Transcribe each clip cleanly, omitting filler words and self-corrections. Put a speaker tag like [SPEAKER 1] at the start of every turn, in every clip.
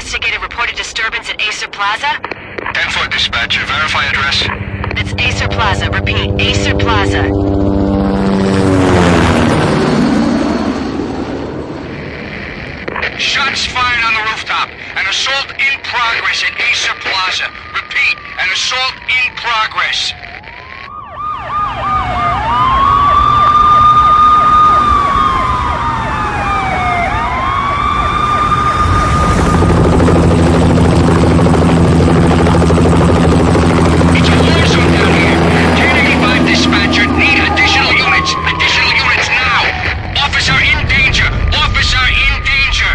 [SPEAKER 1] investigated reported disturbance at Acer Plaza?
[SPEAKER 2] 10-4 dispatcher. Verify address.
[SPEAKER 1] That's Acer Plaza. Repeat, Acer Plaza.
[SPEAKER 2] Shots fired on the rooftop. An assault in progress at Acer Plaza. Repeat, an assault in progress. It's a war zone down here. 1085 dispatcher. Need additional units. Additional units now. Officer in danger. Officer in danger.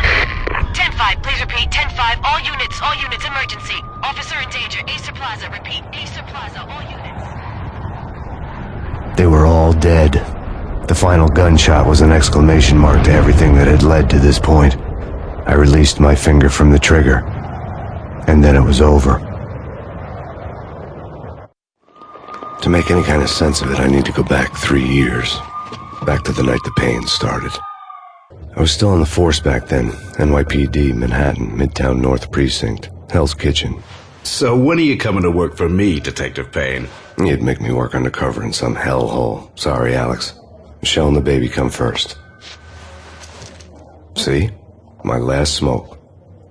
[SPEAKER 1] 10-5, please repeat. 10-5, all units, emergency. Officer in danger, Acer Plaza. Repeat, Acer Plaza, all units.
[SPEAKER 3] They were all dead. The final gunshot was an exclamation mark to everything that had led to this point. I released my finger from the trigger, and then it was over. To make any kind of sense of it, I need to go back 3 years. Back to the night the pain started. I was still on the force back then. NYPD, Manhattan, Midtown North Precinct, Hell's Kitchen.
[SPEAKER 4] So when are you coming to work for me, Detective Payne?
[SPEAKER 3] You'd make me work undercover in some hellhole. Sorry, Alex. Michelle and the baby come first. See? My last smoke.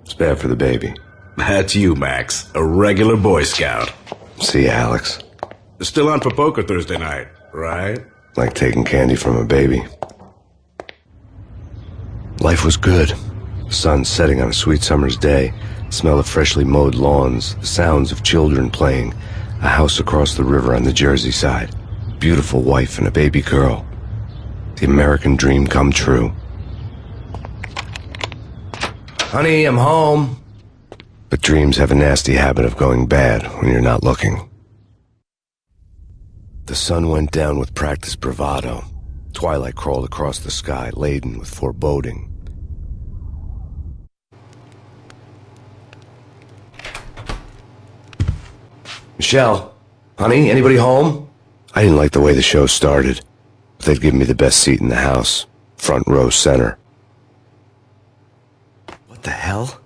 [SPEAKER 3] It's bad for the baby.
[SPEAKER 4] That's you, Max. A regular Boy Scout.
[SPEAKER 3] See, Alex.
[SPEAKER 4] Still on for poker Thursday night, right?
[SPEAKER 3] Like taking candy from a baby. Life was good. The sun setting on a sweet summer's day, the smell of freshly mowed lawns, the sounds of children playing, a house across the river on the Jersey side, beautiful wife and a baby girl. The American dream come true. Honey, I'm home. But dreams have a nasty habit of going bad when you're not looking. The sun went down with practiced bravado. Twilight crawled across the sky, laden with foreboding. Michelle, honey, anybody home? I didn't like the way the show started, but they'd given me the best seat in the house, front row center. What the hell?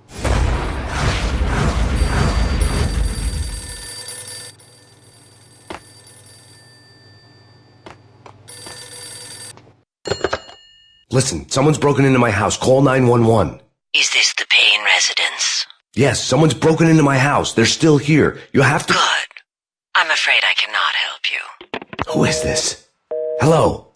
[SPEAKER 3] Listen, someone's broken into my house. Call 911.
[SPEAKER 1] Is this the Payne residence?
[SPEAKER 3] Yes, someone's broken into my house. They're still here. You have to...
[SPEAKER 1] Good. I'm afraid I cannot help you.
[SPEAKER 3] Who is this? Hello?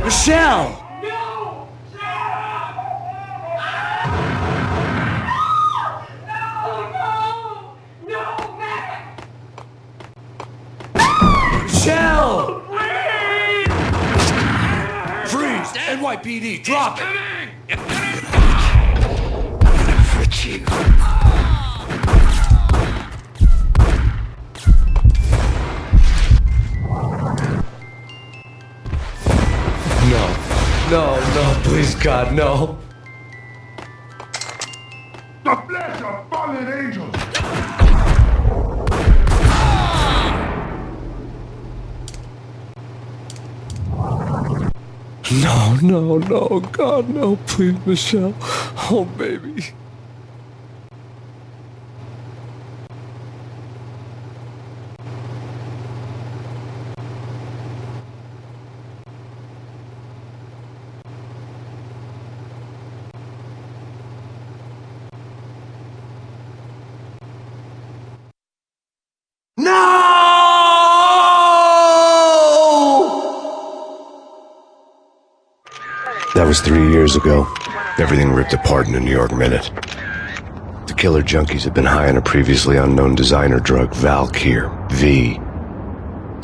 [SPEAKER 3] Michelle! Michelle! Freeze! NYPD, drop it! I'm gonna hurt you. No, please God, no.
[SPEAKER 5] The flesh of fallen angels!
[SPEAKER 3] No, God, no, please, Michelle. Oh, baby. That was 3 years ago. Everything ripped apart in a New York minute. The killer junkies had been high on a previously unknown designer drug, Valkyr, V.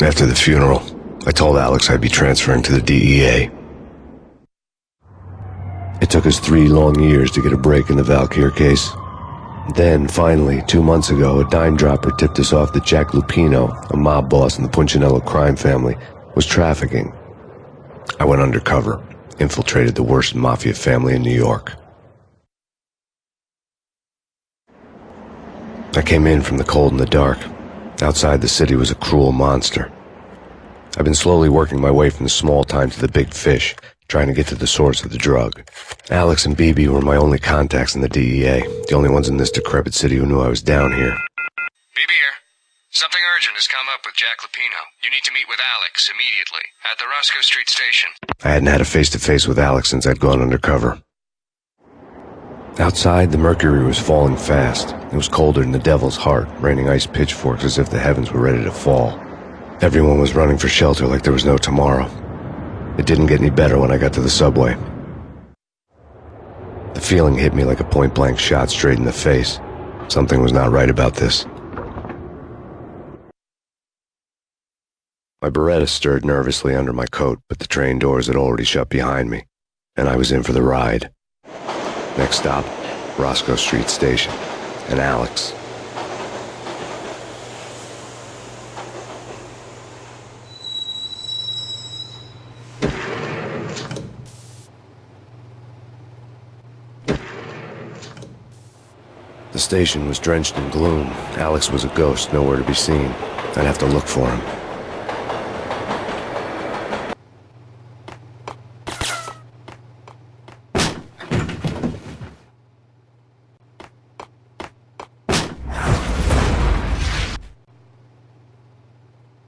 [SPEAKER 3] After the funeral, I told Alex I'd be transferring to the DEA. It took us 3 long years to get a break in the Valkyr case. Then, finally, 2 months ago, a dime dropper tipped us off that Jack Lupino, a mob boss in the Punchinello crime family, was trafficking. I went undercover. Infiltrated the worst mafia family in New York. I came in from the cold and the dark. Outside the city was a cruel monster. I've been slowly working my way from the small time to the big fish, trying to get to the source of the drug. Alex and BB were my only contacts in the DEA, the only ones in this decrepit city who knew I was down here.
[SPEAKER 2] BB here. Something urgent has come up with Jack Lupino. You need to meet with Alex immediately at the Roscoe Street station.
[SPEAKER 3] I hadn't had a face-to-face with Alex since I'd gone undercover. Outside, the mercury was falling fast. It was colder than the devil's heart, raining ice pitchforks as if the heavens were ready to fall. Everyone was running for shelter like there was no tomorrow. It didn't get any better when I got to the subway. The feeling hit me like a point-blank shot straight in the face. Something was not right about this. My Beretta stirred nervously under my coat, but the train doors had already shut behind me, and I was in for the ride. Next stop, Roscoe Street Station, and Alex. The station was drenched in gloom. Alex was a ghost, nowhere to be seen. I'd have to look for him.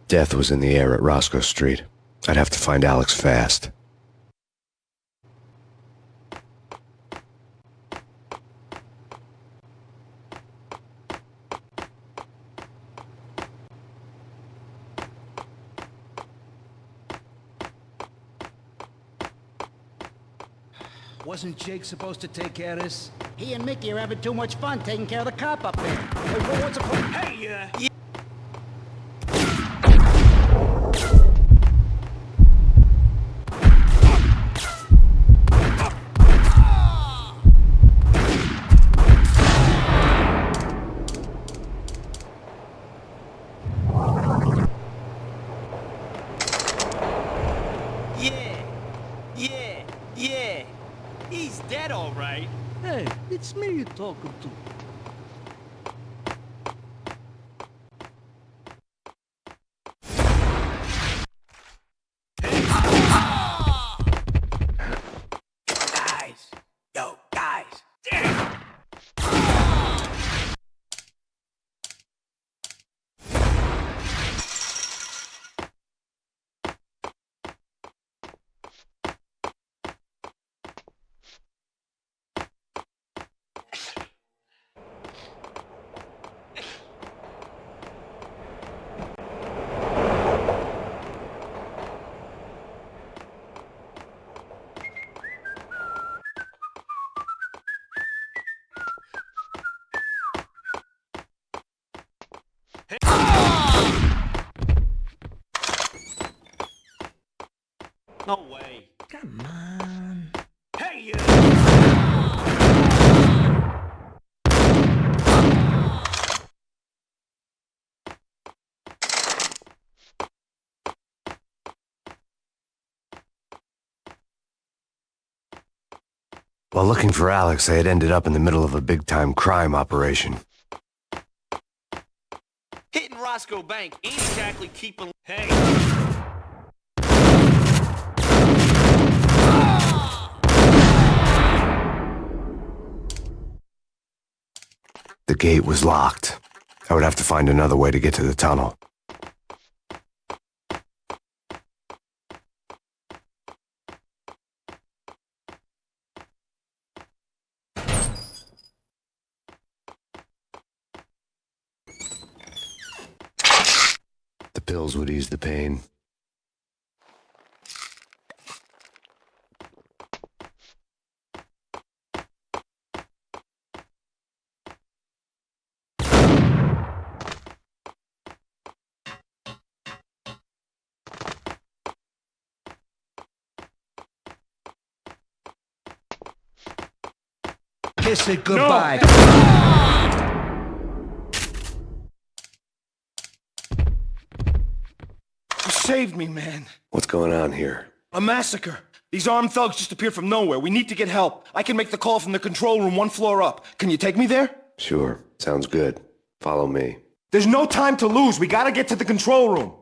[SPEAKER 3] Death was in the air at Roscoe Street. I'd have to find Alex fast.
[SPEAKER 6] Wasn't Jake supposed to take care of this?
[SPEAKER 7] He and Mickey are having too much fun taking care of the cop up there. Hey, what's it called?
[SPEAKER 6] Hey,
[SPEAKER 8] Yeah. He's dead, all right.
[SPEAKER 6] Hey, it's me you're talking to.
[SPEAKER 8] Guys. No way.
[SPEAKER 6] Come on.
[SPEAKER 8] Hey, you!
[SPEAKER 3] While looking for Alex, I had ended up in the middle of a big-time crime operation.
[SPEAKER 8] Hitting Roscoe Bank ain't exactly keeping... Hey!
[SPEAKER 3] The gate was locked. I would have to find another way to get to the tunnel. The pills would ease the pain.
[SPEAKER 6] Kiss it goodbye.
[SPEAKER 9] You saved me, man.
[SPEAKER 3] What's going on here?
[SPEAKER 9] A massacre. These armed thugs just appeared from nowhere. We need to get help. I can make the call from the control room 1 floor up. Can you take me there?
[SPEAKER 3] Sure, sounds good. Follow me.
[SPEAKER 9] There's no time to lose. We gotta get to the control room.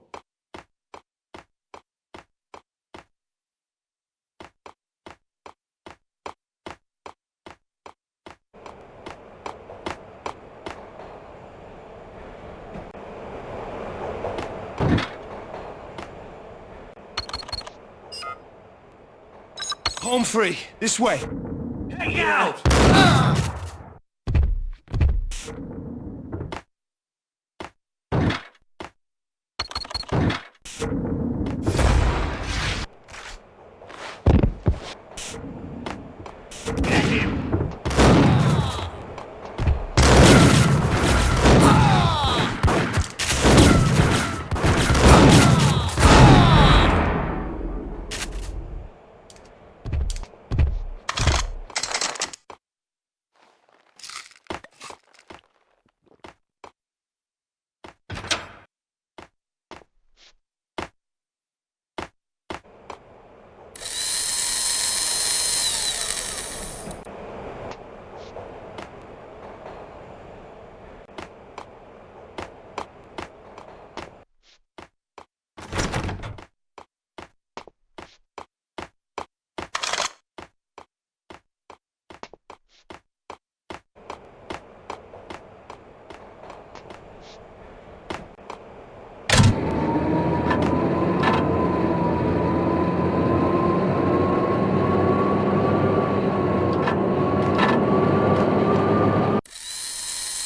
[SPEAKER 9] Home free. This way.
[SPEAKER 8] Hey, out!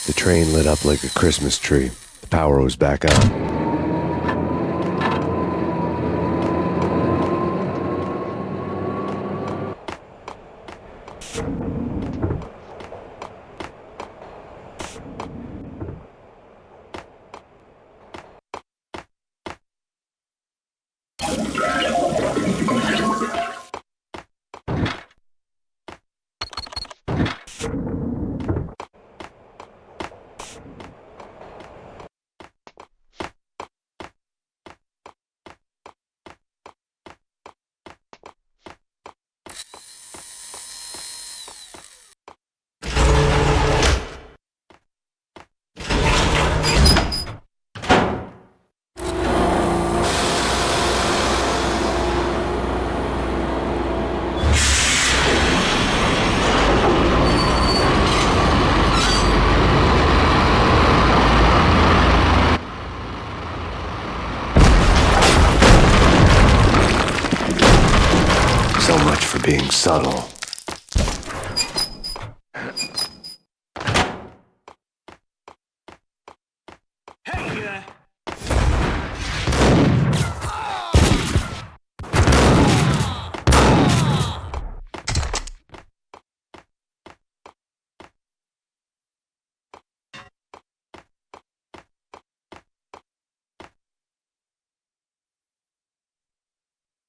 [SPEAKER 3] The train lit up like a Christmas tree. The power was back on. So much for being subtle.
[SPEAKER 8] Hey,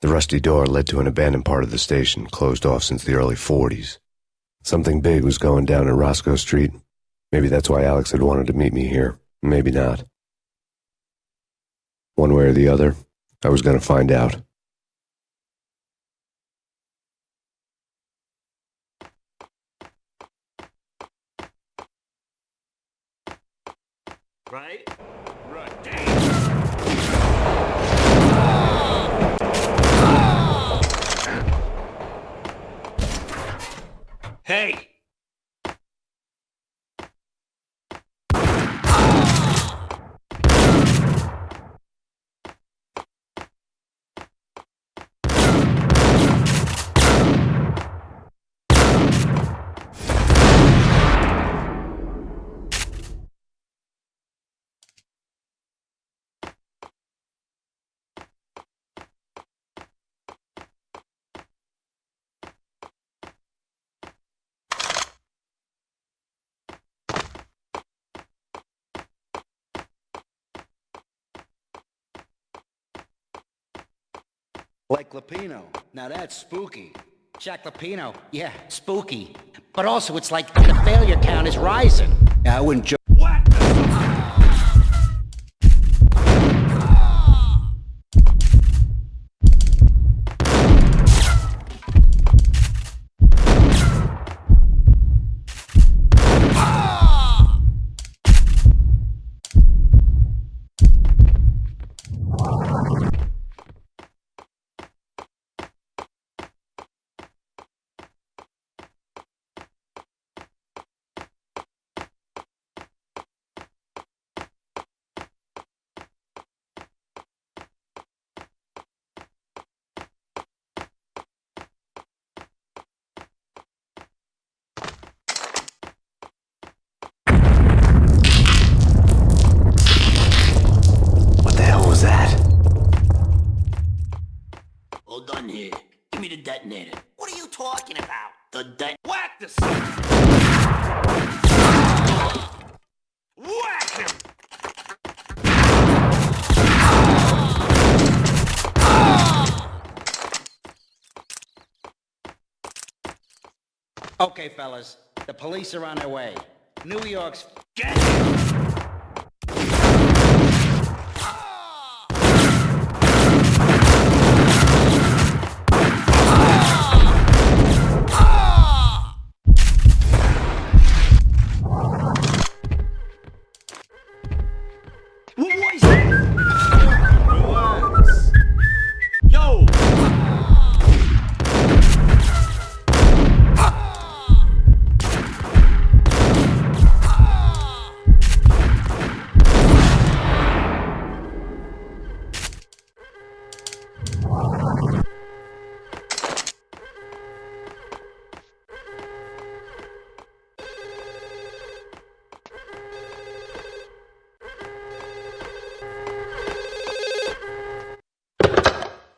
[SPEAKER 3] The rusty door led to an abandoned part of the station, closed off since the early 40s. Something big was going down at Roscoe Street. Maybe that's why Alex had wanted to meet me here. Maybe not. One way or the other, I was going to find out.
[SPEAKER 8] right? Hey!
[SPEAKER 6] Like Lapino. Now that's spooky. Jack Lapino. Yeah, spooky. But also it's like the failure count is rising. Yeah, I wouldn't joke.
[SPEAKER 8] What?
[SPEAKER 6] Okay, fellas. The police are on their way. New York's...
[SPEAKER 8] Yo!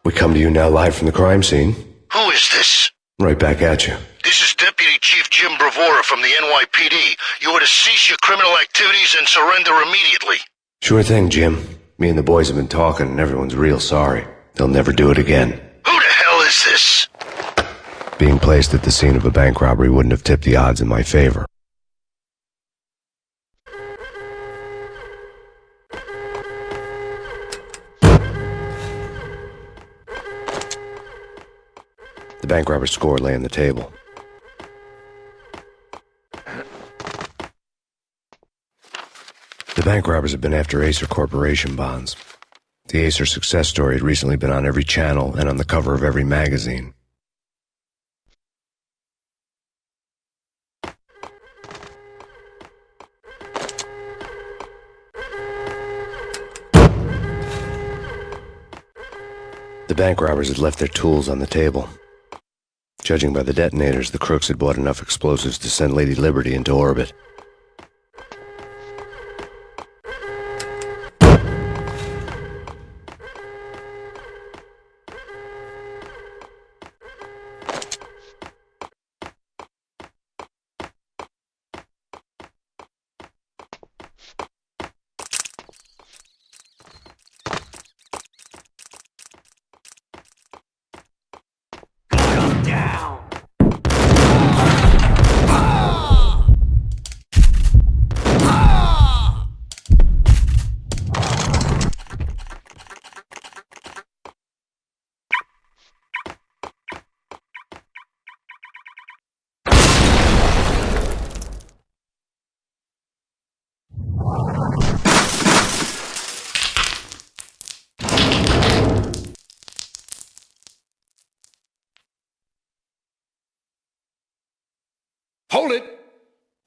[SPEAKER 3] We come to you now live from the crime scene.
[SPEAKER 10] Who is this?
[SPEAKER 3] Right back at you.
[SPEAKER 10] This is Deputy Chief Jim Bravura from the NYPD. You are to cease your criminal activities and surrender immediately.
[SPEAKER 3] Sure thing, Jim. Me and the boys have been talking and everyone's real sorry. They'll never do it again.
[SPEAKER 10] Who the hell is this?
[SPEAKER 3] Being placed at the scene of a bank robbery wouldn't have tipped the odds in my favor. The bank robber's score lay on the table. The bank robbers have been after Acer Corporation bonds. The Acer success story had recently been on every channel and on the cover of every magazine. The bank robbers had left their tools on the table. Judging by the detonators, the crooks had bought enough explosives to send Lady Liberty into orbit.
[SPEAKER 9] Hold it!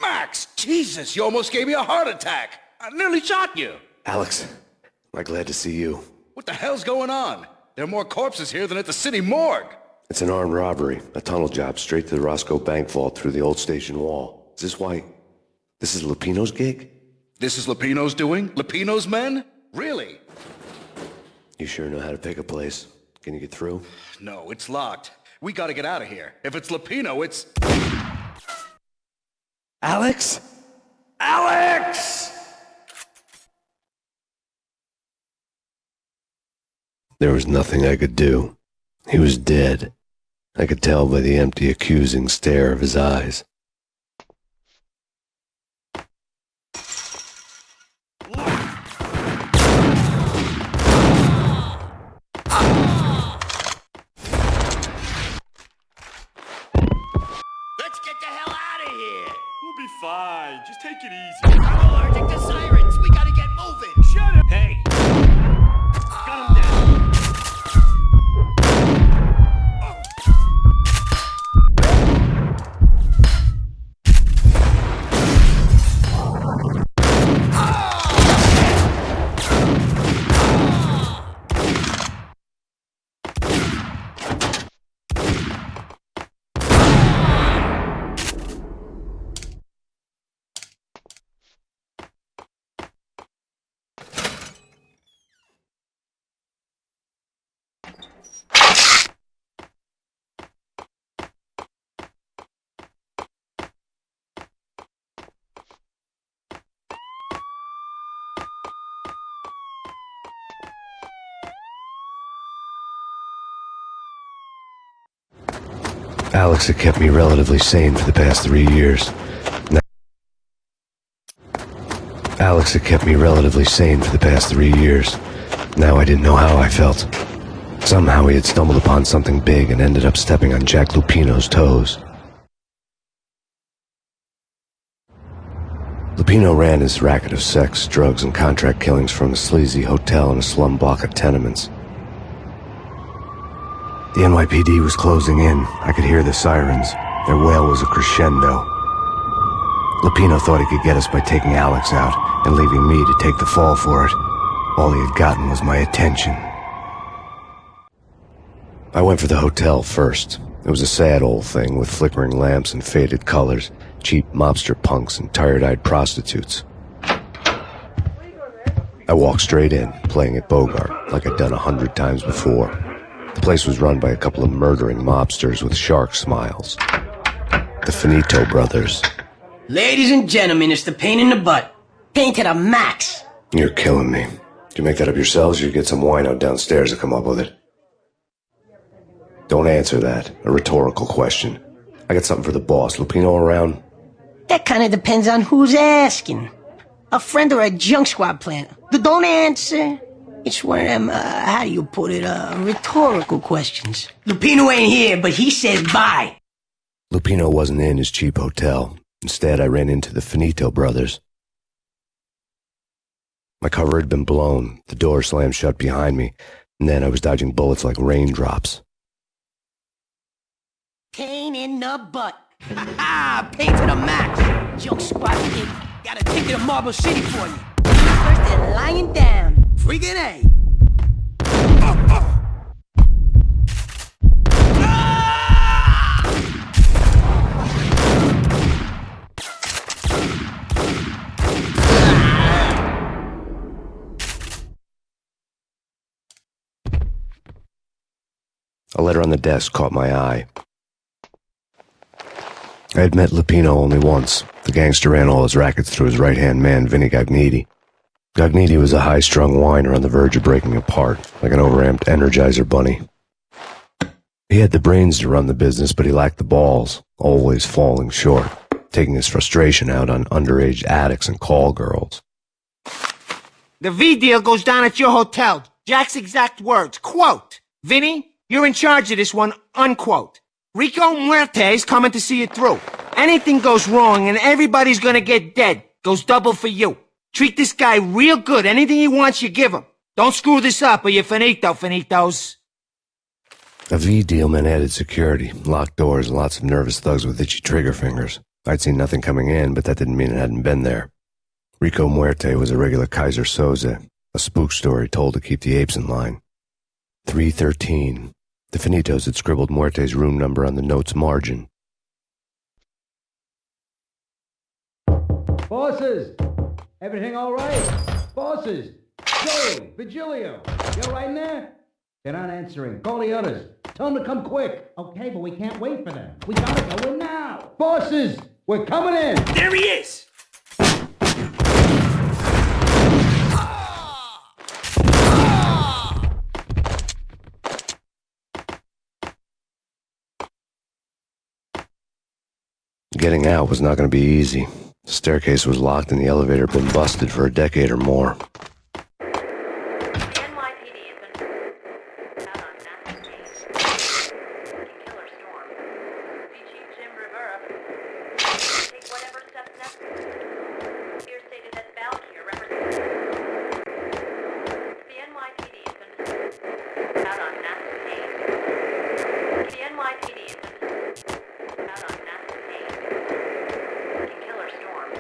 [SPEAKER 9] Max! Jesus, you almost gave me a heart attack! I nearly shot you!
[SPEAKER 3] Alex, am I glad to see you.
[SPEAKER 9] What the hell's going on? There are more corpses here than at the city morgue!
[SPEAKER 3] It's an armed robbery, a tunnel job straight to the Roscoe bank vault through the old station wall. Is this why... this is Lupino's gig?
[SPEAKER 9] This is Lupino's doing? Lupino's men? Really?
[SPEAKER 3] You sure know how to pick a place. Can you get through?
[SPEAKER 9] No, it's locked. We gotta get out of here. If it's Lupino, it's...
[SPEAKER 3] Alex? Alex! There was nothing I could do. He was dead. I could tell by the empty, accusing stare of his eyes.
[SPEAKER 6] Let's get the hell out of here!
[SPEAKER 8] We'll be fine. Just take it easy.
[SPEAKER 6] I'm allergic to sirens! We gotta get moving!
[SPEAKER 8] Shut up! Hey! Gun him down!
[SPEAKER 3] Alex had kept me relatively sane for the past 3 years. Alex had kept me relatively sane for the past 3 years. Now I didn't know how I felt. Somehow he had stumbled upon something big and ended up stepping on Jack Lupino's toes. Lupino ran his racket of sex, drugs, and contract killings from a sleazy hotel in a slum block of tenements. The NYPD was closing in. I could hear the sirens. Their wail was a crescendo. Lupino thought he could get us by taking Alex out and leaving me to take the fall for it. All he had gotten was my attention. I went for the hotel first. It was a sad old thing with flickering lamps and faded colors, cheap mobster punks and tired-eyed prostitutes. I walked straight in, playing at Bogart, like I'd done 100 times before. The place was run by a couple of murdering mobsters with shark smiles. The Finito brothers.
[SPEAKER 7] Ladies and gentlemen, it's the pain in the butt. Pain to the max.
[SPEAKER 3] You're killing me. Did you make that up yourselves, or you get some wino downstairs to come up with it? Don't answer that. A rhetorical question. I got something for the boss. Lupino around?
[SPEAKER 7] That kind of depends on who's asking. A friend or a junk squad plant. Don't answer. It's one of them, how do you put it, rhetorical questions. Lupino ain't here, but he says bye.
[SPEAKER 3] Lupino wasn't in his cheap hotel. Instead, I ran into the Finito brothers. My cover had been blown, the door slammed shut behind me, and then I was dodging bullets like raindrops.
[SPEAKER 7] Pain in the butt. Ha-ha! Pain to the max. Junk squad kid. Got a ticket to Marble City for you. First they're lying down. Freaking A.
[SPEAKER 3] A letter on the desk caught my eye. I had met Lupino only once. The gangster ran all his rackets through his right-hand man, Vinny Gagniti. Gagniti was a high-strung whiner on the verge of breaking apart, like an overamped Energizer bunny. He had the brains to run the business, but he lacked the balls, always falling short, taking his frustration out on underage addicts and call girls.
[SPEAKER 11] The V deal goes down at your hotel. Jack's exact words, quote, Vinny, you're in charge of this one, unquote. Rico Muerte's coming to see it through. Anything goes wrong and everybody's gonna get dead. Goes double for you. Treat this guy real good. Anything he wants, you give him. Don't screw this up or you're finito, finitos.
[SPEAKER 3] A V deal meant added security, locked doors, and lots of nervous thugs with itchy trigger fingers. I'd seen nothing coming in, but that didn't mean it hadn't been there. Rico Muerte was a regular Kaiser Soze, a spook story told to keep the apes in line. 313. The Finitos had scribbled Muerte's room number on the note's margin.
[SPEAKER 6] Bosses! Everything all right? Bosses! Joey! Vigilio! You all right in there? They're not answering. Call the others. Tell them to come quick. Okay, but we can't wait for them. We gotta go in now. Bosses! We're coming in!
[SPEAKER 8] There he is!
[SPEAKER 3] Getting out was not going to be easy. The staircase was locked and the elevator had been busted for a decade or more.
[SPEAKER 1] The NYPD has been out on Max Payne. Killer storm. The Chief Jim Rivera. Take whatever steps necessary. Here stated that Valkyrie represents. The NYPD has been out on Max Payne. The NYPD has been out on Max Payne. Killer storm.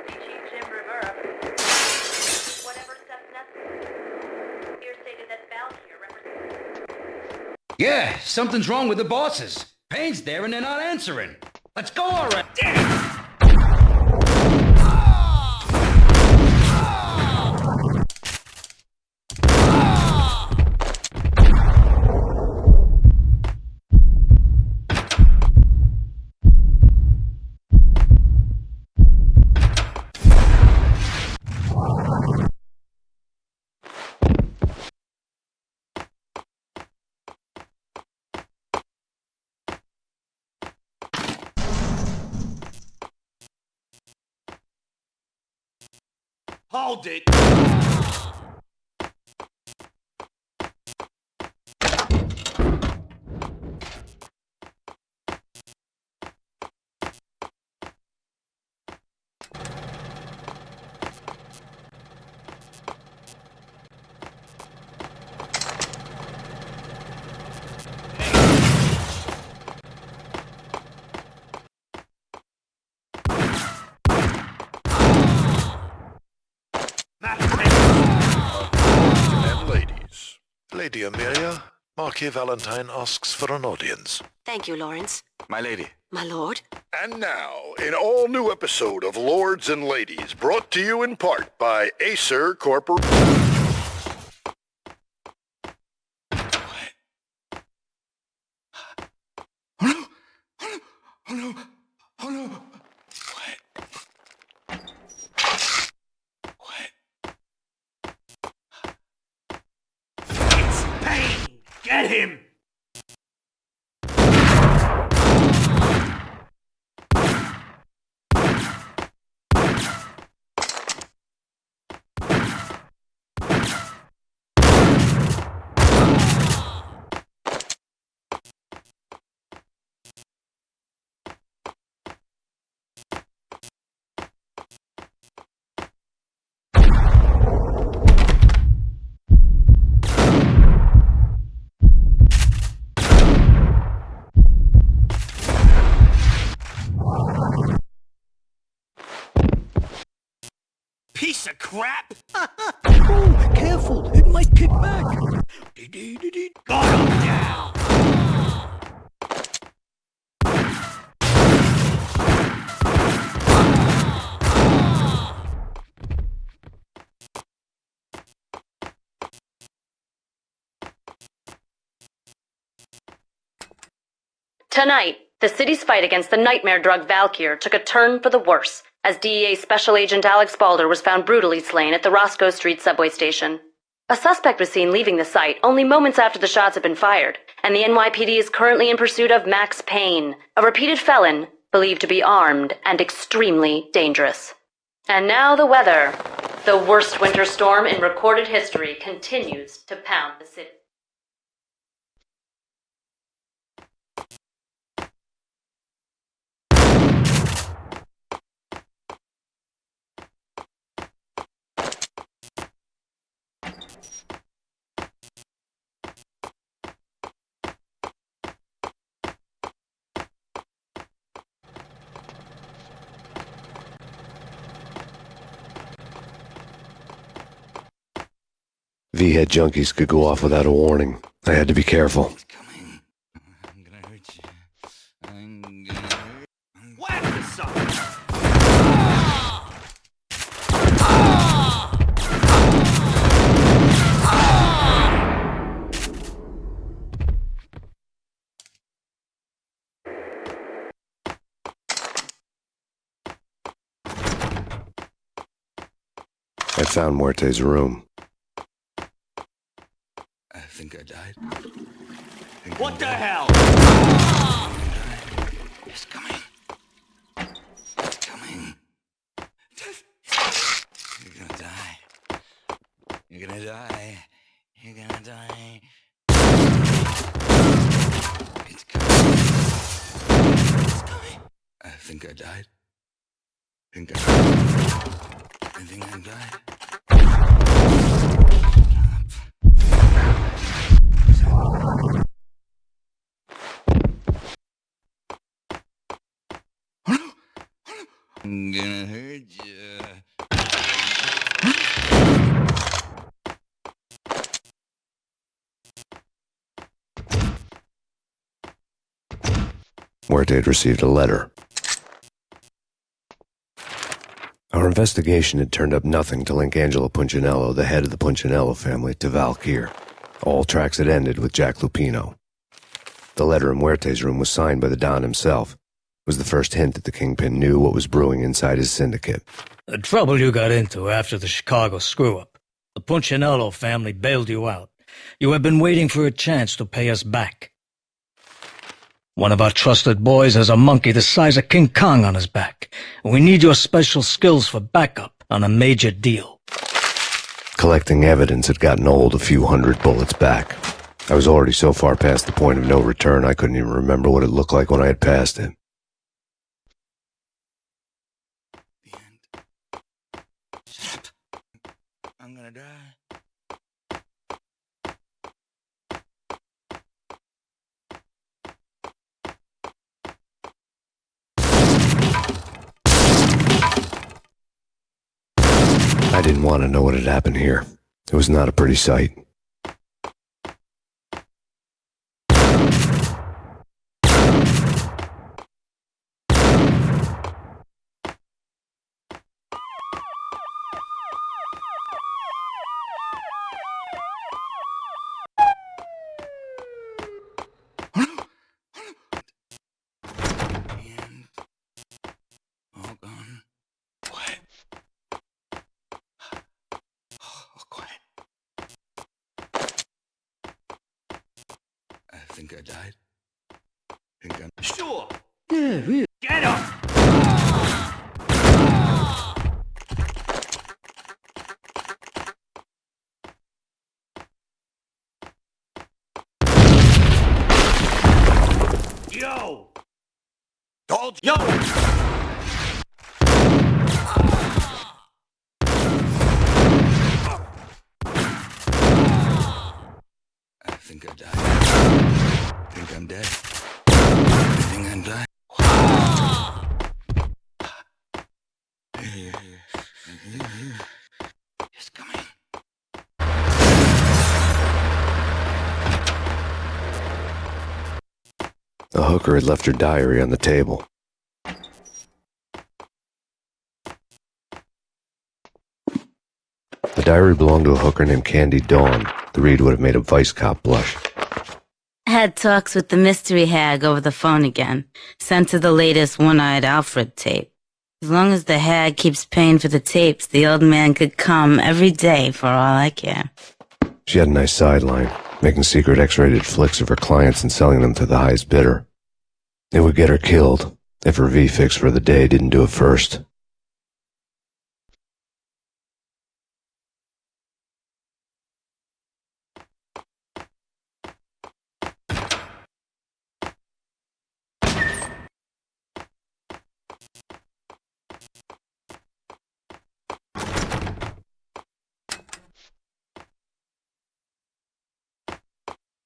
[SPEAKER 1] The Chief Jim Rivera. Whatever steps necessary. Here stated that Valkyrie represents.
[SPEAKER 9] Yeah, something's wrong with the bosses. Payne's there and they're not answering. Let's go already. Damn!
[SPEAKER 8] Hold it!
[SPEAKER 10] And ladies. Lady Amelia, Marquis Valentine asks for an audience.
[SPEAKER 1] Thank you, Lawrence.
[SPEAKER 9] My lady.
[SPEAKER 1] My lord.
[SPEAKER 10] And now, an all-new episode of Lords and Ladies, brought to you in part by Acer Corporation.
[SPEAKER 9] Oh no! Oh no!
[SPEAKER 8] It's Payne! Get him! Piece of crap!
[SPEAKER 9] Oh, careful! It might kick back!
[SPEAKER 8] Got him now!
[SPEAKER 1] Tonight, the city's fight against the nightmare drug Valkyr took a turn for the worse, as DEA Special Agent Alex Balder was found brutally slain at the Roscoe Street subway station. A suspect was seen leaving the site only moments after the shots had been fired, and the NYPD is currently in pursuit of Max Payne, a repeated felon believed to be armed and extremely dangerous. And now the weather. The worst winter storm in recorded history continues to pound the city.
[SPEAKER 3] V-head junkies could go off without a warning. I had to be careful.
[SPEAKER 9] Coming. I'm gonna hurt you. I'm gonna hurt you.
[SPEAKER 8] Whack the sucker!
[SPEAKER 3] I found Muerte's room.
[SPEAKER 9] I think I died.
[SPEAKER 8] What the hell?
[SPEAKER 9] It's coming. It's coming. You're gonna die. You're gonna die. You're gonna die. It's coming. It's coming. I think I died. I think I died. I'm gonna hurt you.
[SPEAKER 3] Muerte had received a letter. Our investigation had turned up nothing to link Angelo Punchinello, the head of the Punchinello family, to Valkyr. All tracks had ended with Jack Lupino. The letter in Muerte's room was signed by the Don himself. It was the first hint that the Kingpin knew what was brewing inside his syndicate.
[SPEAKER 12] The trouble you got into after the Chicago screw-up. The Punchinello family bailed you out. You have been waiting for a chance to pay us back. One of our trusted boys has a monkey the size of King Kong on his back. We need your special skills for backup. on a major deal.
[SPEAKER 3] Collecting evidence had gotten old a few hundred bullets back. I was already so far past the point of no return I couldn't even remember what it looked like when I had passed it.
[SPEAKER 9] The end. Shit. I'm gonna die.
[SPEAKER 3] I didn't want to know what had happened here. It was not a pretty sight.
[SPEAKER 9] And all gone. Quiet. Oh, quiet. I think I died. Think I'm
[SPEAKER 8] Sure.
[SPEAKER 6] Yeah, really.
[SPEAKER 8] Get up. Yo.
[SPEAKER 9] told
[SPEAKER 8] Yo.
[SPEAKER 9] I think I died. I think I'm dead. I think I'm blind. It's coming.
[SPEAKER 3] The hooker had left her diary on the table. The diary belonged to a hooker named Candy Dawn. The read would have made a vice cop blush.
[SPEAKER 13] Had talks with the mystery hag over the phone again. Sent her the latest One-Eyed Alfred tape. As long as the hag keeps paying for the tapes, the old man could come every day for all I care.
[SPEAKER 3] She had a nice sideline, making secret X-rated flicks of her clients and selling them to the highest bidder. It would get her killed if her V-fix for the day didn't do it first.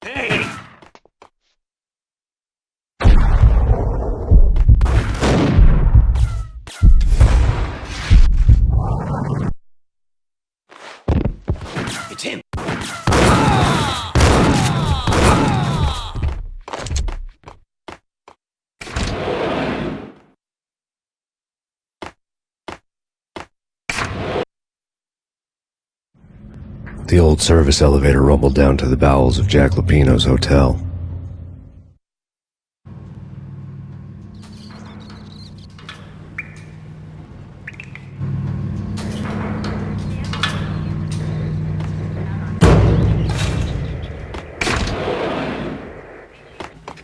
[SPEAKER 8] Hey.
[SPEAKER 9] It's him.
[SPEAKER 3] The old service elevator rumbled down to the bowels of Jack Lupino's hotel.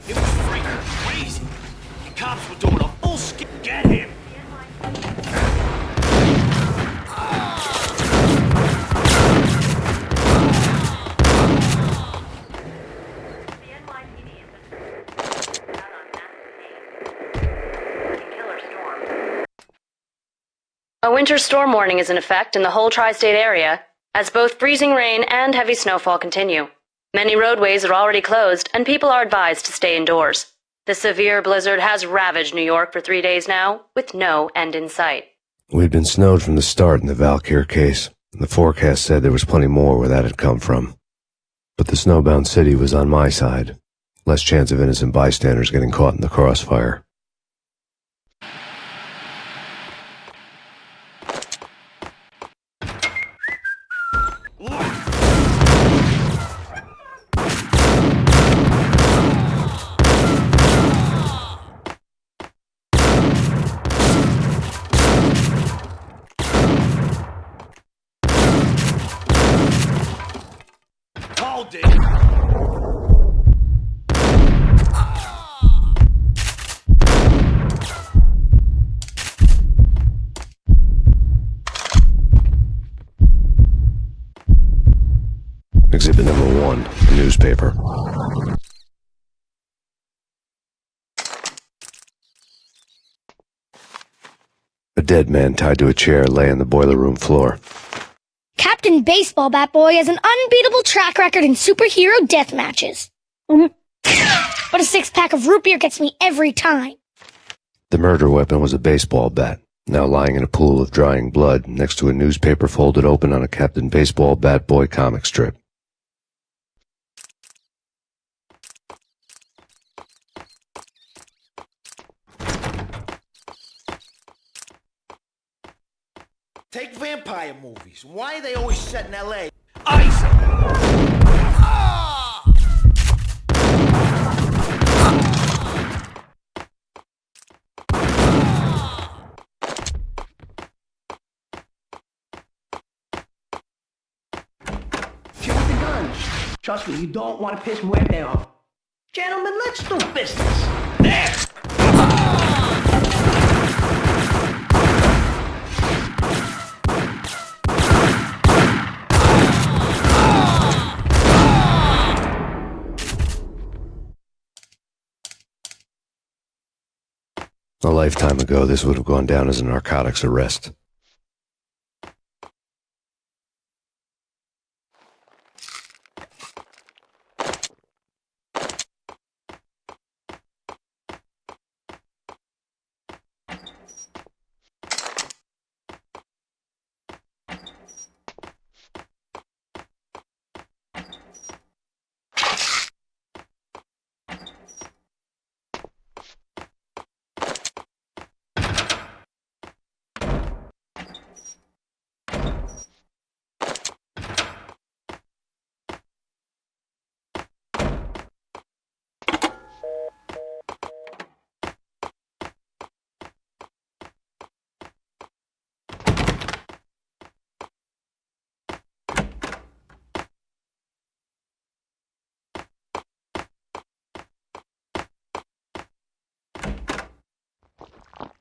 [SPEAKER 8] It was freaking crazy. The cops were doing a full skip. Get him.
[SPEAKER 1] The NYPD is out on Max Payne. Killer storm. A winter storm warning is in effect in the whole tri-state area, as both freezing rain and heavy snowfall continue. Many roadways are already closed, and people are advised to stay indoors. The severe blizzard has ravaged New York for 3 days now, with no end in sight.
[SPEAKER 3] We'd been snowed from the start in the Valkyr case. The forecast said there was plenty more where that had come from. But the snowbound city was on my side. Less chance of innocent bystanders getting caught in the crossfire.
[SPEAKER 8] Called it.
[SPEAKER 3] Exhibit number 1, a newspaper. A dead man tied to a chair lay on the boiler room floor.
[SPEAKER 14] Captain Baseball Bat Boy has an unbeatable track record in superhero death matches. But a 6-pack of root beer gets me every time.
[SPEAKER 3] The murder weapon was a baseball bat, now lying in a pool of drying blood next to a newspaper folded open on a Captain Baseball Bat Boy comic strip.
[SPEAKER 8] Take vampire movies. Why are they always set in L.A.? Ice!
[SPEAKER 7] Shoot the gun. Trust me, you don't want to piss Muerte off. Gentlemen, let's do business.
[SPEAKER 8] There!
[SPEAKER 3] A lifetime ago, this would have gone down as a narcotics arrest.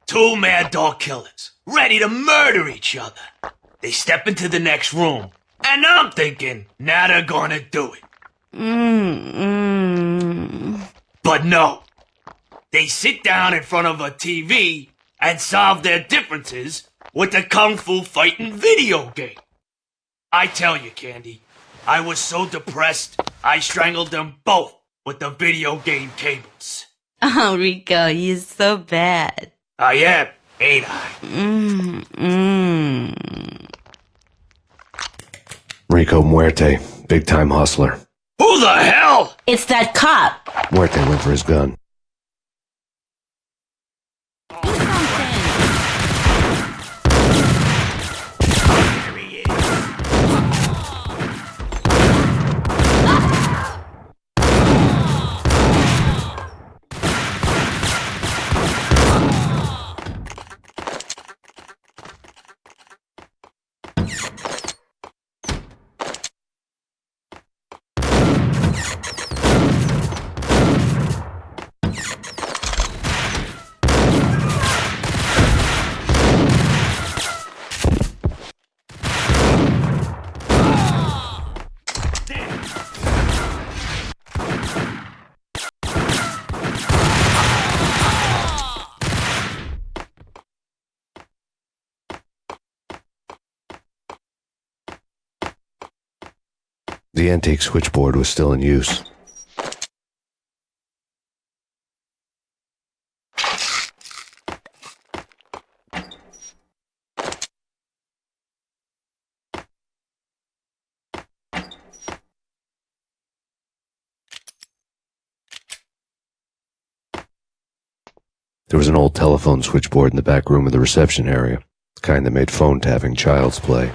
[SPEAKER 8] Two mad dog killers, ready to murder each other. They step into the next room, and I'm thinking, now they're gonna do it. But no. They sit down in front of a TV and solve their differences with the Kung Fu fighting video game. I tell you, Candy, I was so depressed, I strangled them both with the video game cables.
[SPEAKER 13] Oh, Rico, you're so bad.
[SPEAKER 8] I am, ain't I?
[SPEAKER 3] Rico Muerte, big-time hustler.
[SPEAKER 8] Who the hell?
[SPEAKER 13] It's that cop.
[SPEAKER 3] Muerte went for his gun. The antique switchboard was still in use. There was an old telephone switchboard in the back room of the reception area, the kind that made phone tapping child's play.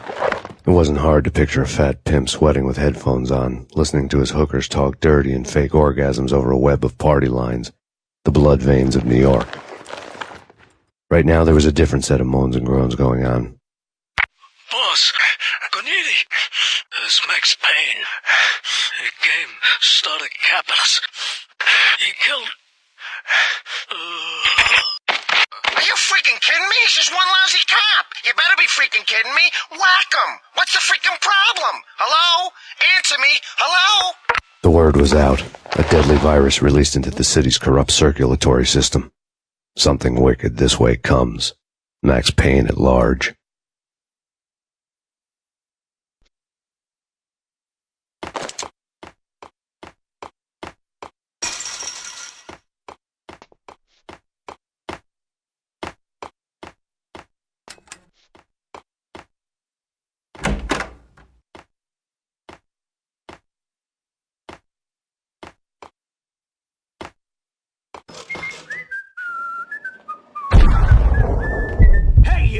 [SPEAKER 3] It wasn't hard to picture a fat pimp sweating with headphones on, listening to his hookers talk dirty and fake orgasms over a web of party lines, the blood veins of New York. Right now there was a different set of moans and groans going on.
[SPEAKER 15] Boss, Gonidi, it's Max Payne. He came, started capping us. He killed...
[SPEAKER 10] Are you freaking kidding me? He's just one lousy cop. You better be freaking kidding me. Whack him. What's the freaking problem? Hello? Answer me. Hello?
[SPEAKER 3] The word was out. A deadly virus released into the city's corrupt circulatory system. Something wicked this way comes. Max Payne at large.
[SPEAKER 8] Hey,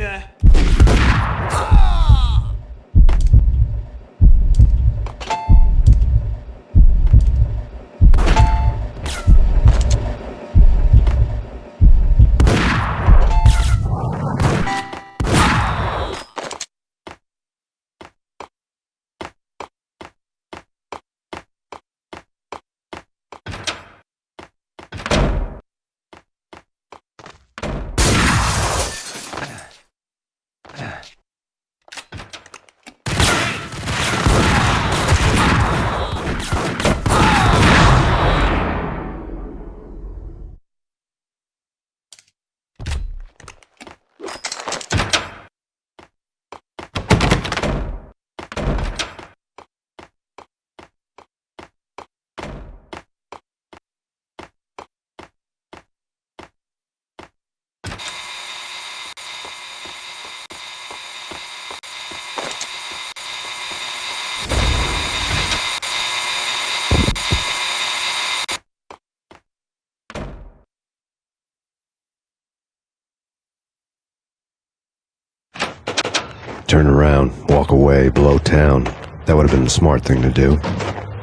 [SPEAKER 3] Turn around, walk away, blow town. That would have been the smart thing to do.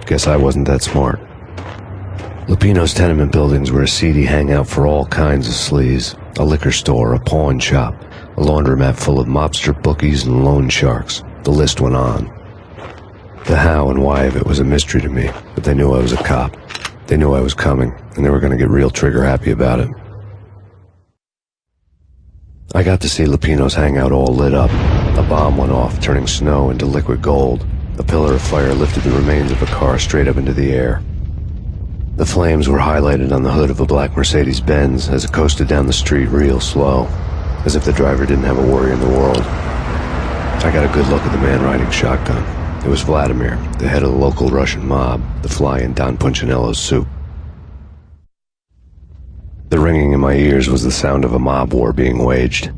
[SPEAKER 3] Guess I wasn't that smart. Lupino's tenement buildings were a seedy hangout for all kinds of sleaze. A liquor store, a pawn shop, a laundromat full of mobster bookies and loan sharks. The list went on. The how and why of it was a mystery to me, but they knew I was a cop. They knew I was coming, and they were going to get real trigger-happy about it. I got to see Lupino's hangout all lit up. A bomb went off, turning snow into liquid gold. A pillar of fire lifted the remains of a car straight up into the air. The flames were highlighted on the hood of a black Mercedes-Benz as it coasted down the street real slow, as if the driver didn't have a worry in the world. I got a good look at the man riding shotgun. It was Vladimir, the head of the local Russian mob, the fly in Don Punchinello's soup. The ringing in my ears was the sound of a mob war being waged.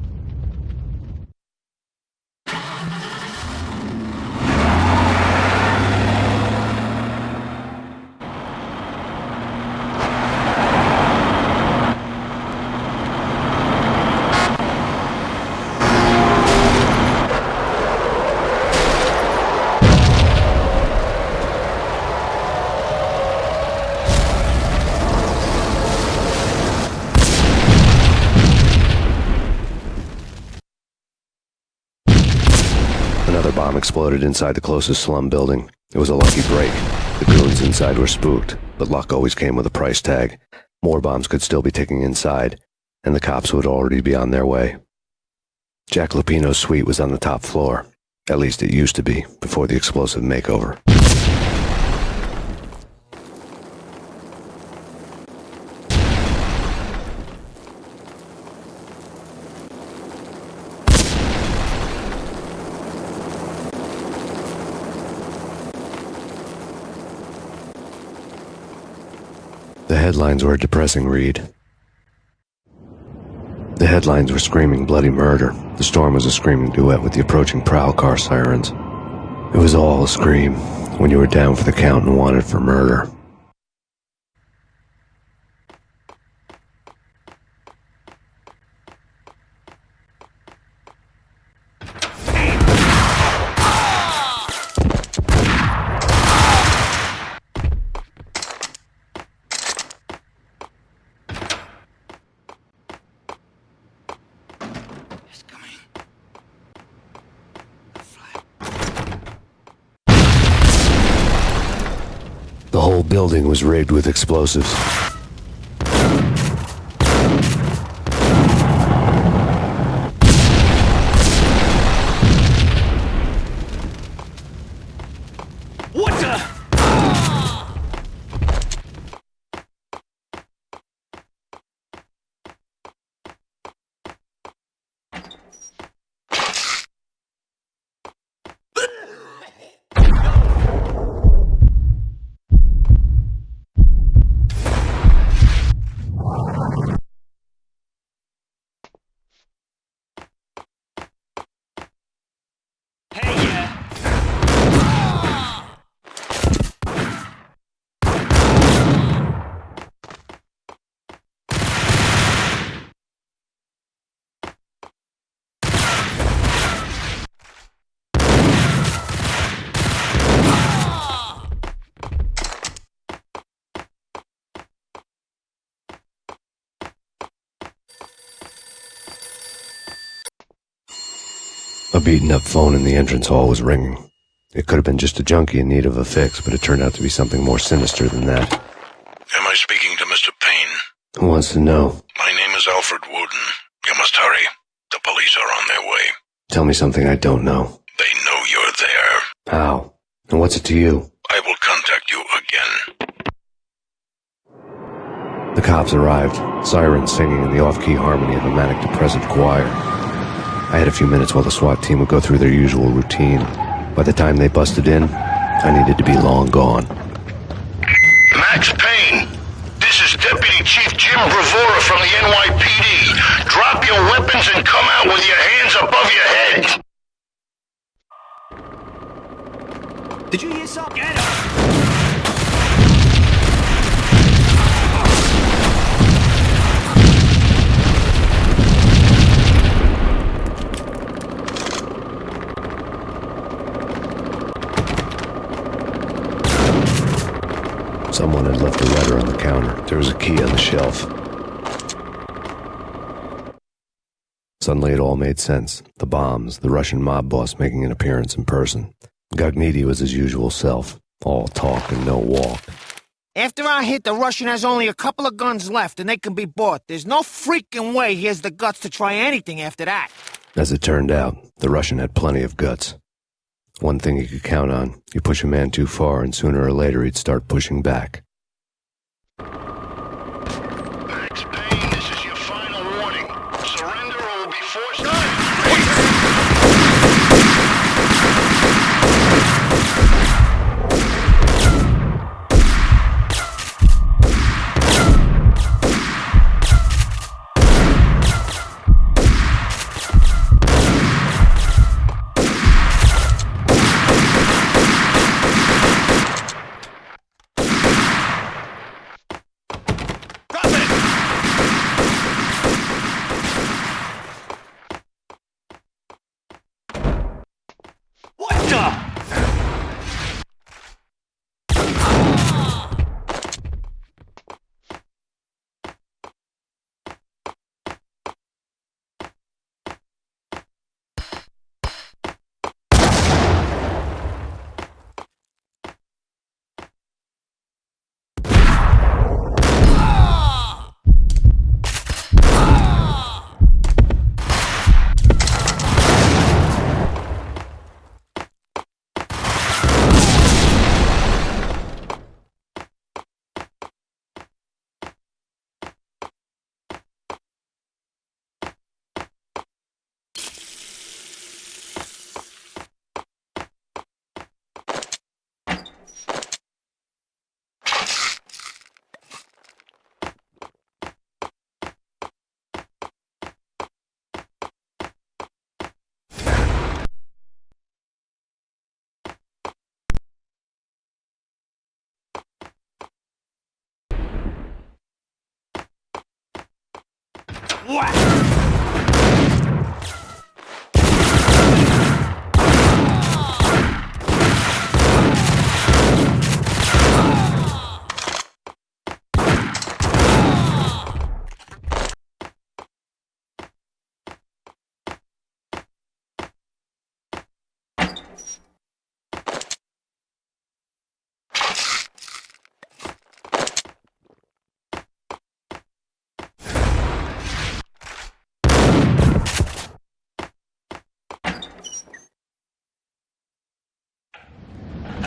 [SPEAKER 3] Another bomb exploded inside the closest slum building. It was a lucky break. The goons inside were spooked, but luck always came with a price tag. More bombs could still be ticking inside, and the cops would already be on their way. Jack Lupino's suite was on the top floor. At least it used to be, before the explosive makeover. The headlines were a depressing read. The headlines were screaming bloody murder. The storm was a screaming duet with the approaching prowl car sirens. It was all a scream when you were down for the count and wanted for murder. The whole building was rigged with explosives. A beaten-up phone in the entrance hall was ringing. It could have been just a junkie in need of a fix, but it turned out to be something more sinister than that.
[SPEAKER 15] Am I speaking to Mr. Payne?
[SPEAKER 3] Who wants to know?
[SPEAKER 15] My name is Alfred Wooden. You must hurry. The police are on their way.
[SPEAKER 3] Tell me something I don't know.
[SPEAKER 15] They know you're there.
[SPEAKER 3] How? And what's it to you?
[SPEAKER 15] I will contact you again.
[SPEAKER 3] The cops arrived, sirens singing in the off-key harmony of a manic-depressive choir. I had a few minutes while the SWAT team would go through their usual routine. By the time they busted in, I needed to be long gone.
[SPEAKER 10] Max Payne, this is Deputy Chief Jim Bravura from the NYPD. Drop your weapons and come out with your hands above your head.
[SPEAKER 11] Did you hear something?
[SPEAKER 8] Get him!
[SPEAKER 3] Someone had left a letter on the counter. There was a key on the shelf. Suddenly it all made sense. The bombs, the Russian mob boss making an appearance in person. Gognitti was his usual self. All talk and no walk.
[SPEAKER 11] After our hit, the Russian has only a couple of guns left, and they can be bought. There's no freaking way he has the guts to try anything after that.
[SPEAKER 3] As it turned out, the Russian had plenty of guts. One thing he could count on, you push a man too far and sooner or later he'd start pushing back.
[SPEAKER 10] Max Payne, this is your final warning. Surrender or will be forced.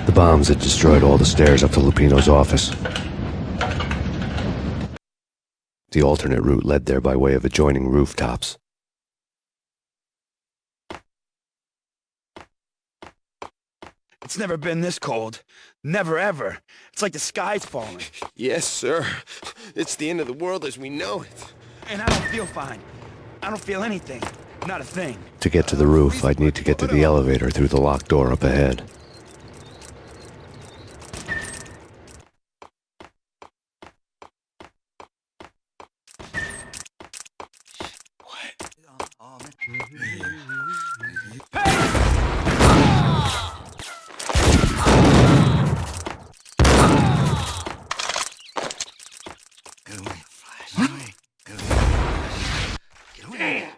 [SPEAKER 3] The bombs had destroyed all the stairs up to Lupino's office. The alternate route led there by way of adjoining rooftops.
[SPEAKER 9] It's never been this cold. Never, ever. It's like the sky's falling.
[SPEAKER 16] Yes, sir. It's the end of the world as we know it.
[SPEAKER 9] And I don't feel fine. I don't feel anything. Not a thing.
[SPEAKER 3] To get to the roof, I'd need to get to the elevator through the locked door up ahead.
[SPEAKER 10] Get away.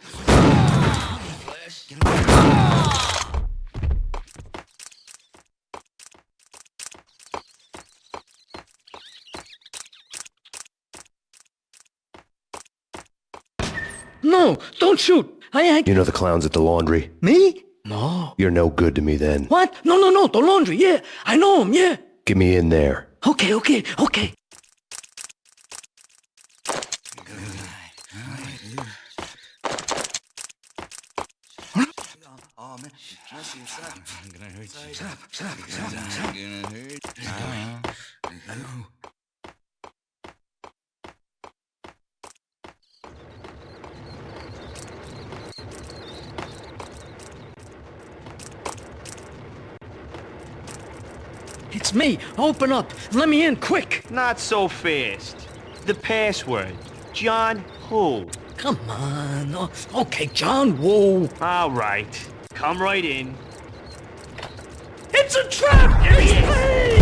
[SPEAKER 12] No, don't shoot.
[SPEAKER 3] You know the clowns at the laundry?
[SPEAKER 12] Me? No.
[SPEAKER 3] You're no good to me then.
[SPEAKER 12] What? No, the laundry, yeah. I know him, yeah.
[SPEAKER 3] Get me in there.
[SPEAKER 12] Okay. It's me. Open up. Let me in, quick.
[SPEAKER 11] Not so fast. The password. John who?
[SPEAKER 12] Come on. Oh, okay, John Woo.
[SPEAKER 11] All right. Come right in.
[SPEAKER 12] It's a trap! It's me!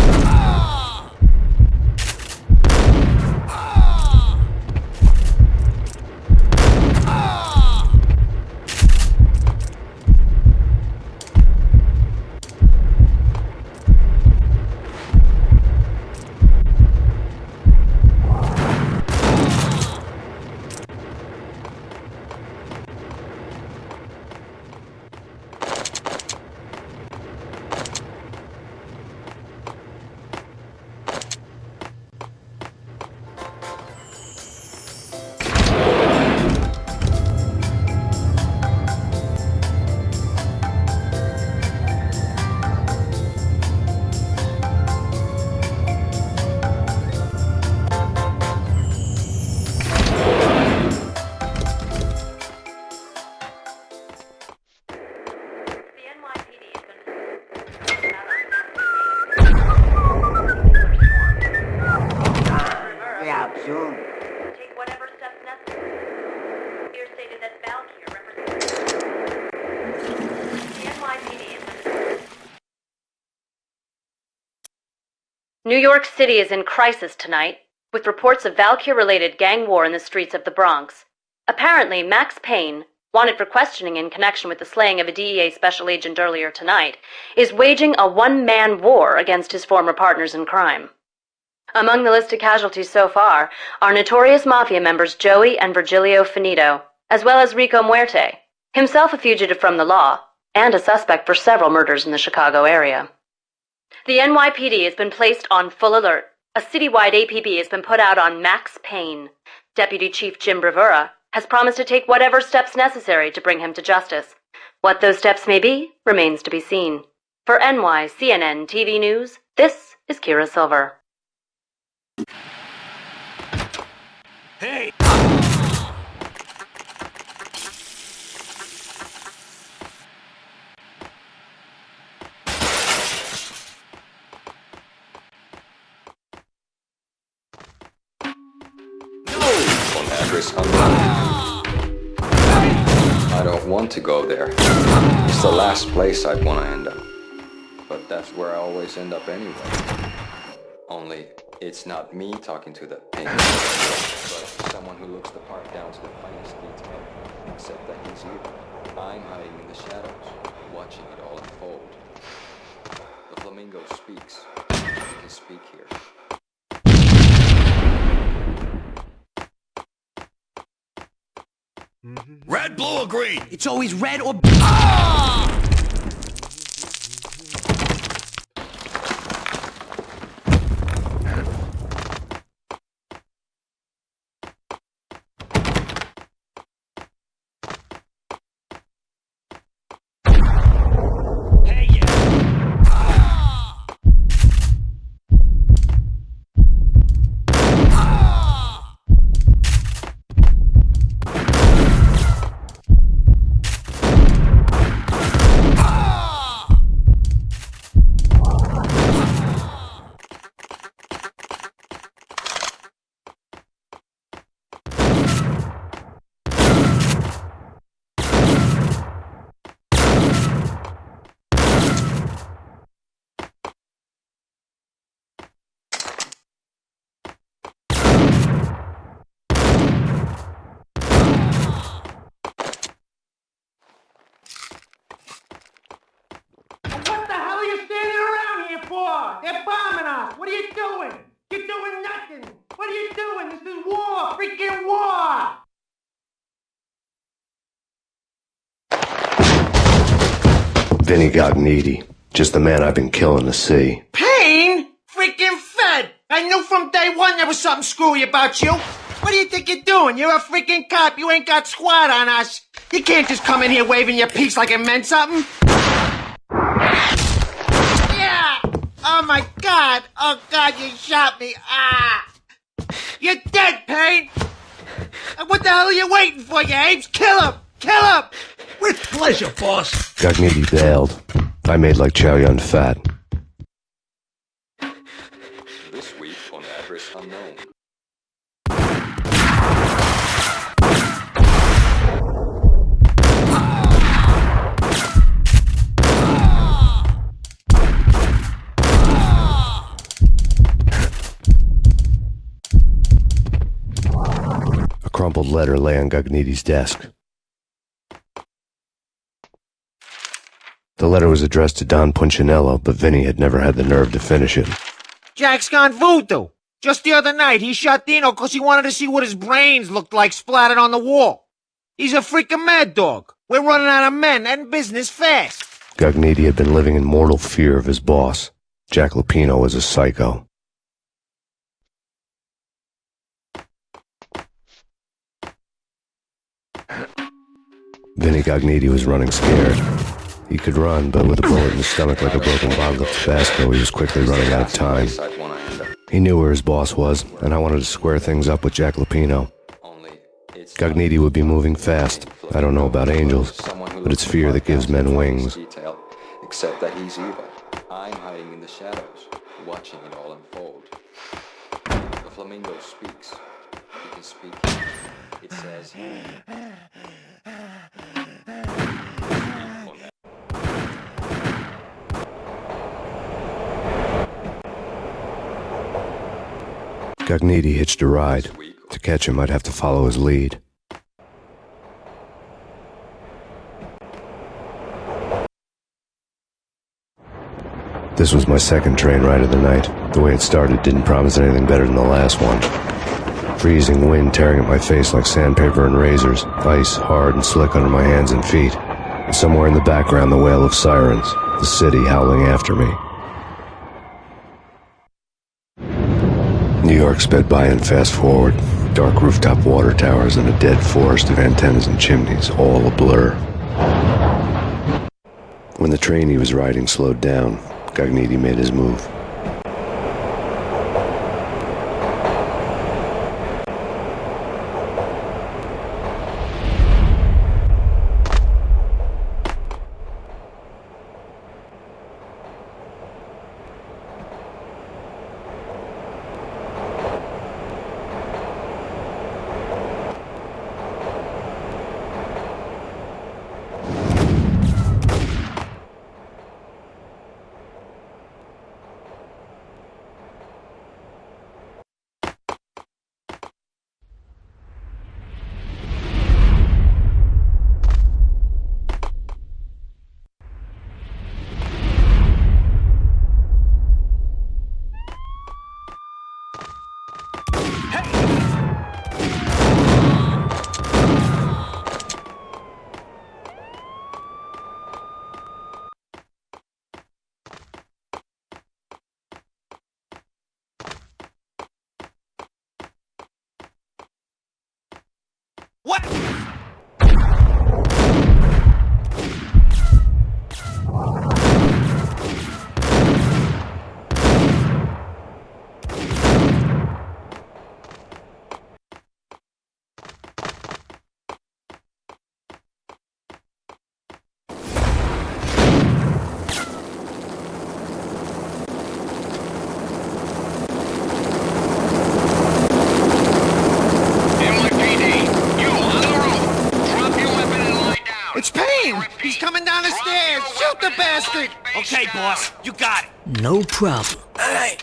[SPEAKER 1] Take whatever steps necessary. Here stated that Valkyrie represents the NYPD is New York City is in crisis tonight, with reports of Valkyrie-related gang war in the streets of the Bronx. Apparently, Max Payne, wanted for questioning in connection with the slaying of a DEA special agent earlier tonight, is waging a one-man war against his former partners in crime. Among the listed casualties so far are notorious mafia members Joey and Virgilio Finito, as well as Rico Muerte, himself a fugitive from the law, and a suspect for several murders in the Chicago area. The NYPD has been placed on full alert. A citywide APB has been put out on Max Payne. Deputy Chief Jim Bravura has promised to take whatever steps necessary to bring him to justice. What those steps may be remains to be seen. For NYCNN TV News, this is Kira Silver.
[SPEAKER 8] Hey!
[SPEAKER 17] Phone address unknown. I don't want to go there. It's the last place I'd want to end up. But that's where I always end up anyway. Only, it's not me talking to the pink, but someone who looks the part down to the finest detail. Except that he's here. I'm hiding in the shadows, watching it all unfold. The flamingo speaks. He can speak here.
[SPEAKER 9] Red, blue, or green?
[SPEAKER 11] It's always red or...
[SPEAKER 6] What the hell are you standing around here for? They're bombing us. What are you doing? You're doing nothing. What are you doing? This is war. Freaking war.
[SPEAKER 3] Vinny got needy. Just the man I've been killing to see.
[SPEAKER 11] Payne? Freaking Fed! I knew from day one there was something screwy about you. What do you think you're doing? You're a freaking cop. You ain't got squad on us. You can't just come in here waving your piece like it meant something. Yeah! Oh my God! Oh God, you shot me! Ah! You're dead, Payne! What the hell are you waiting for, you apes? Kill him! Kill him!
[SPEAKER 8] With pleasure, boss.
[SPEAKER 3] Gognitti bailed. I made like Chow Yun Fat.
[SPEAKER 17] This week on Address Unknown.
[SPEAKER 3] A crumpled letter lay on Gognitti's desk. The letter was addressed to Don Punchinello, but Vinny had never had the nerve to finish it.
[SPEAKER 11] Jack's gone voodoo. Just the other night, he shot Dino because he wanted to see what his brains looked like splattered on the wall. He's a freaking mad dog. We're running out of men and business fast.
[SPEAKER 3] Gognitti had been living in mortal fear of his boss. Jack Lupino was a psycho. Vinny Gognitti was running scared. He could run, but with a bullet in his stomach like a broken bottle of Tabasco, he was quickly running out of time. He knew where his boss was, and I wanted to square things up with Jack Lupino. Gognitti would be moving fast. I don't know about angels, but it's fear that gives men wings.
[SPEAKER 17] Except that he's evil. I'm hiding in the shadows, watching it all unfold. The flamingo speaks. He can speak. It says...
[SPEAKER 3] Gognitti hitched a ride. To catch him, I'd have to follow his lead. This was my second train ride of the night. The way it started didn't promise anything better than the last one. Freezing wind tearing at my face like sandpaper and razors, ice hard and slick under my hands and feet. And somewhere in the background, the wail of sirens, the city howling after me. New York sped by in fast forward. Dark rooftop water towers and a dead forest of antennas and chimneys, all a blur. When the train he was riding slowed down, Gognitti made his move.
[SPEAKER 11] What? It's Payne! He's coming down the stairs! Shoot the bastard!
[SPEAKER 8] Okay, boss, you got it.
[SPEAKER 12] No problem.
[SPEAKER 8] All right.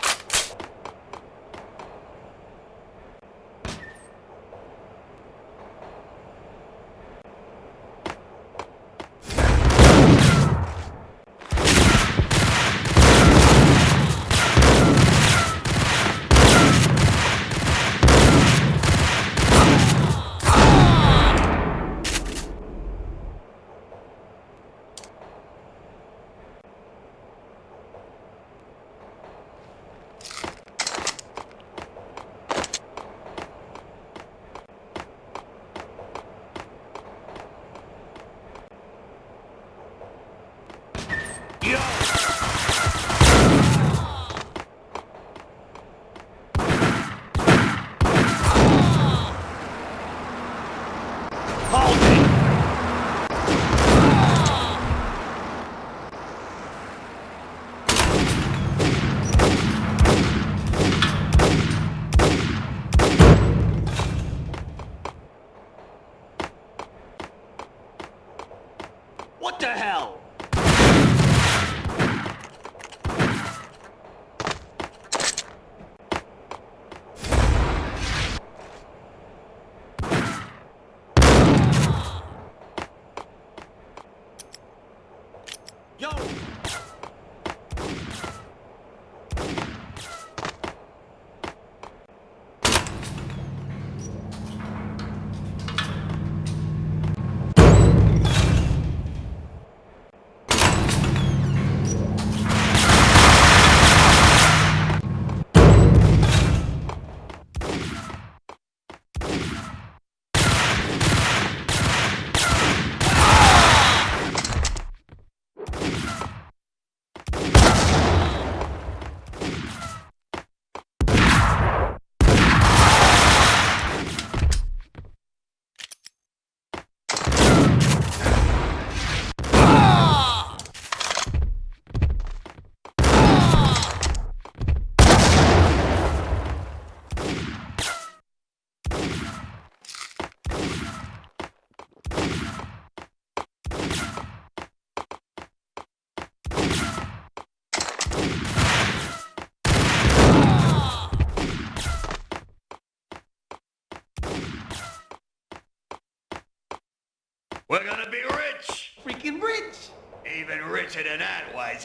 [SPEAKER 8] We're gonna be rich!
[SPEAKER 11] Freaking rich!
[SPEAKER 8] Even richer than that, Wise.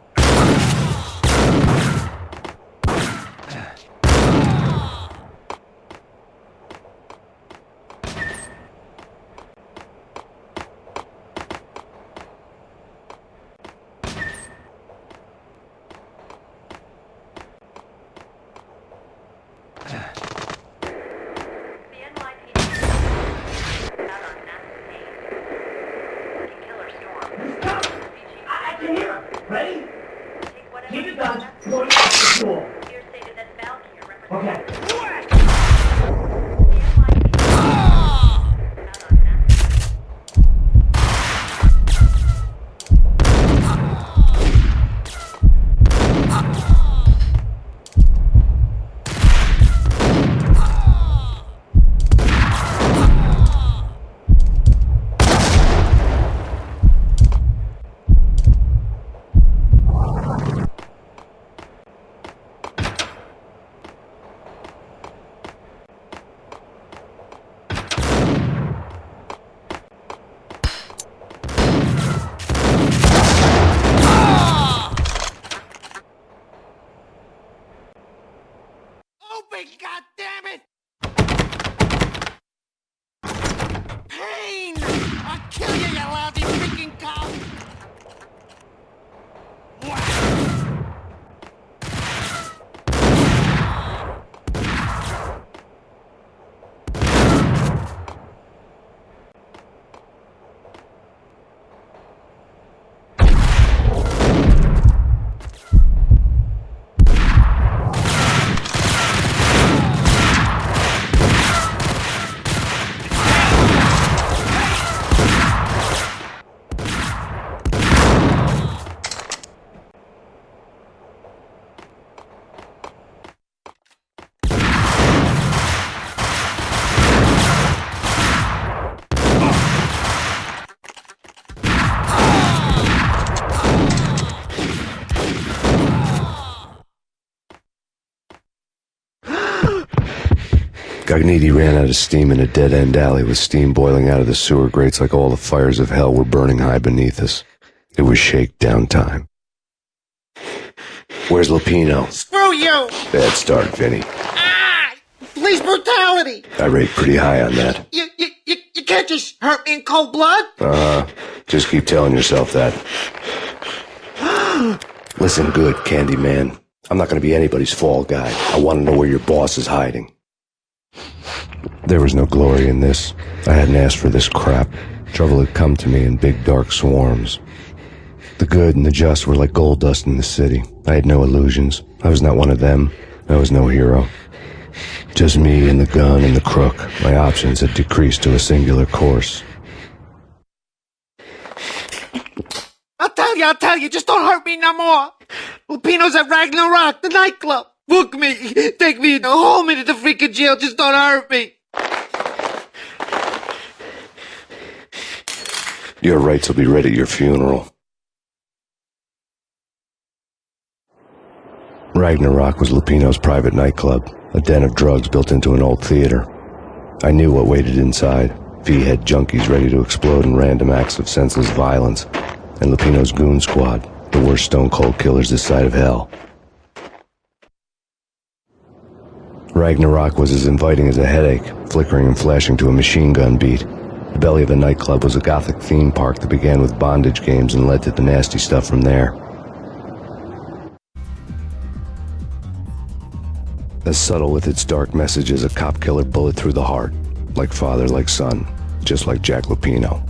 [SPEAKER 6] Ready? Keep it done. Going up the door. Okay.
[SPEAKER 11] Open, goddammit! Pain! I'll kill you, you lousy freaking cow!
[SPEAKER 3] Gagniti ran out of steam in a dead-end alley with steam boiling out of the sewer grates like all the fires of hell were burning high beneath us. It was shakedown time. Where's Lupino?
[SPEAKER 11] Screw you!
[SPEAKER 3] Bad start, Vinny.
[SPEAKER 11] Ah! Police brutality!
[SPEAKER 3] I rate pretty high on that.
[SPEAKER 11] You can't just hurt me in cold blood!
[SPEAKER 3] Just keep telling yourself that. Listen good, Candyman. I'm not gonna be anybody's fall guy. I want to know where your boss is hiding. There was no glory in this. I hadn't asked for this crap. Trouble had come to me in big dark swarms. The good and the just were like gold dust in the city. I had no illusions. I was not one of them. I was no hero. Just me and the gun and the crook. My options had decreased to a singular course.
[SPEAKER 11] I'll tell you, just don't hurt me no more! Lupino's at Ragnarok, the nightclub! Book me! Take me home into the freaking jail, just don't hurt me!
[SPEAKER 3] Your rights will be read at your funeral. Ragnarok was Lupino's private nightclub, a den of drugs built into an old theater. I knew what waited inside. V-head junkies ready to explode in random acts of senseless violence. And Lupino's goon squad, the worst stone-cold killers this side of hell. Ragnarok was as inviting as a headache, flickering and flashing to a machine gun beat. The belly of the nightclub was a gothic theme park that began with bondage games and led to the nasty stuff from there. As subtle with its dark message as a cop killer bullet through the heart. Like father, like son, just like Jack Lupino.